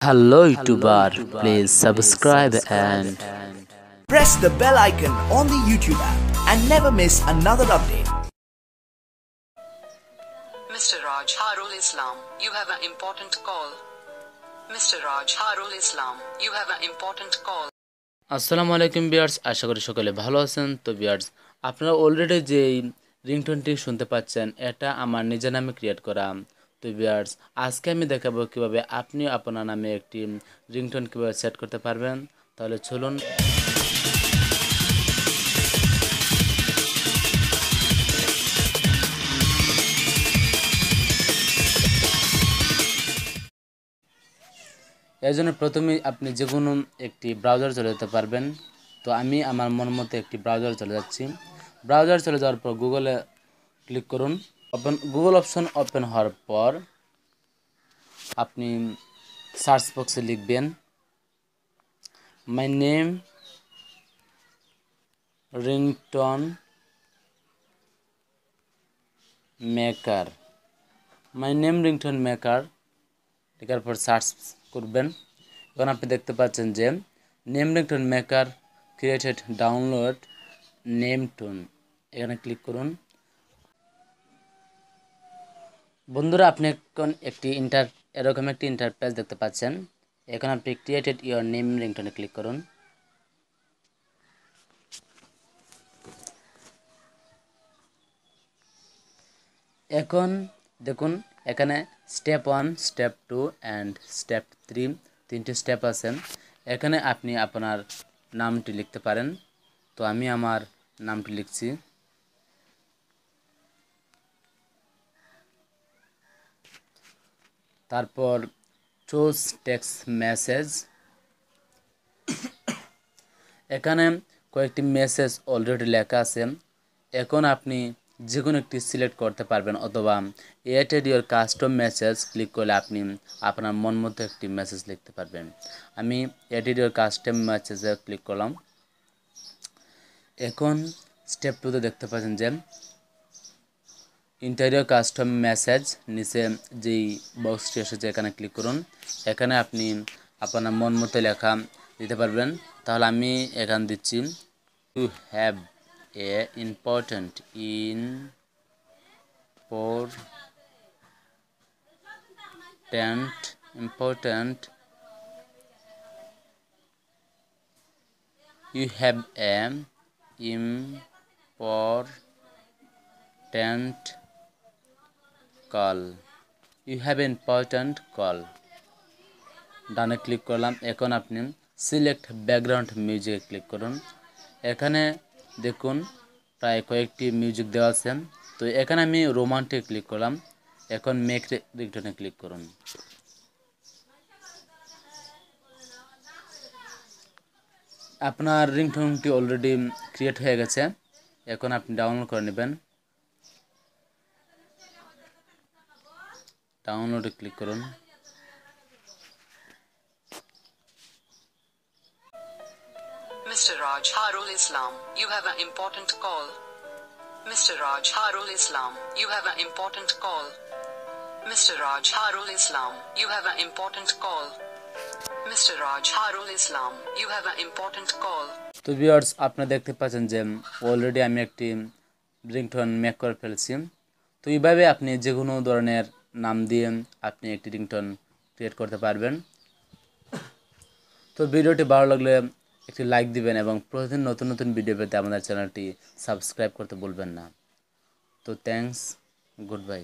Hello YouTuber, please subscribe and press the bell icon on the YouTube app and never miss another update. Mr. Raj Harul Islam, you have an important call. Mr. Raj Harul Islam, you have an important call. আসসালামু আলাইকুম viewers, আশা করি সকলে ভালো আছেন। তো viewers, আপনারা already যে রিংটোনটি শুনতে পাচ্ছেন এটা আমার নিজের নামে ক্রিয়েট করা। তো ভিউয়ার্স, আজকে আমি দেখাবো কিভাবে আপনি আপনার নামে একটি রিংটোন কিভাবে সেট করতে পারবেন। তাহলে চলুন। এর জন্য প্রথমেই আপনি যে কোনো একটি ব্রাউজার চলে যেতে পারবেন। তো আমি আমার মন মতো একটি ব্রাউজার চলে যাচ্ছি। ব্রাউজার চলে যাওয়ার পর গুগলে ক্লিক করুন। গুগল অপশন ওপেন হওয়ার পর আপনি সার্চ বক্সে লিখবেন my name ringtone maker. My name ringtone maker লেখার পর সার্চ করবেন। এখন আপনি দেখতে পাচ্ছেন যে name ringtone maker created download name tone, এখানে ক্লিক করুন। বন্ধুরা, আপনি এখন এরকম একটি ইন্টারফেস দেখতে পাচ্ছেন। এখন আপনি ক্রিয়েটেড ইওর নেম রিংটোনে ক্লিক করুন। এখন দেখুন এখানে স্টেপ 1, স্টেপ 2 অ্যান্ড স্টেপ 3 তিনটি স্টেপ আছে। এখানে আপনি আপনার নামটি লিখতে পারেন। তো আমি আমার নামটি লিখছি। তারপর চুজ টেক্সট মেসেজ, এখানে কয়েকটি মেসেজ অলরেডি লেখা আছে। এখন আপনি যে কোনো একটি সিলেক্ট করতে পারবেন, অথবা add your custom message click করলে আপনি আপনার মন মতো একটি মেসেজ লিখতে পারবেন। আমি এড ইওর কাস্টম মেসেজে ক্লিক করলাম। এখন স্টেপ 2তে দেখতে পাচ্ছেন যে ইন্টারিয়র কাস্টম মেসেজ, নিচে যেই বক্সটি এসেছে এখানে ক্লিক করুন। এখানে আপনি আপনার মন মতো লেখা দিতে পারবেন। তাহলে আমি এখানে দিচ্ছি to have a important you have a important call ডানে ক্লিক করলাম। এখন আপনি সিলেক্ট ব্যাকগ্রাউন্ড মিউজিকে ক্লিক করুন। এখানে দেখুন প্রায় কয়েকটি মিউজিক দেওয়া আছে। তো এখানে আমি রোমান্টিক ক্লিক করলাম। এখন মেক রিংটোনে ক্লিক করুন। আপনার রিংটোনটি অলরেডি ক্রিয়েট হয়ে গেছে। এখন আপনি ডাউনলোড করে নেবেন। ডাউনলোডে ক্লিক করুন। Mr. Raj Harul Islam, you have an important call. Mr. Raj Harul Islam, you have an important call. Mr. Raj Harul Islam, you have an important call. Mr. Raj Harul Islam, you have an important call. তো viewers, আপনারা দেখতে পাচ্ছেন যে already আমি একটি ringtone make করে ফেলছি। তো এইভাবে আপনি যে কোনো ধরনের নাম দিয়ে আপনি একটি রিংটোন ক্রিয়েট করতে পারবেন। তো ভিডিওটি ভালো লাগলে একটি লাইক দিবেন এবং প্রতিদিন নতুন নতুন ভিডিও পেতে আমাদের চ্যানেলটি সাবস্ক্রাইব করতে ভুলবেন না। তো থ্যাঙ্কস, গুড বাই।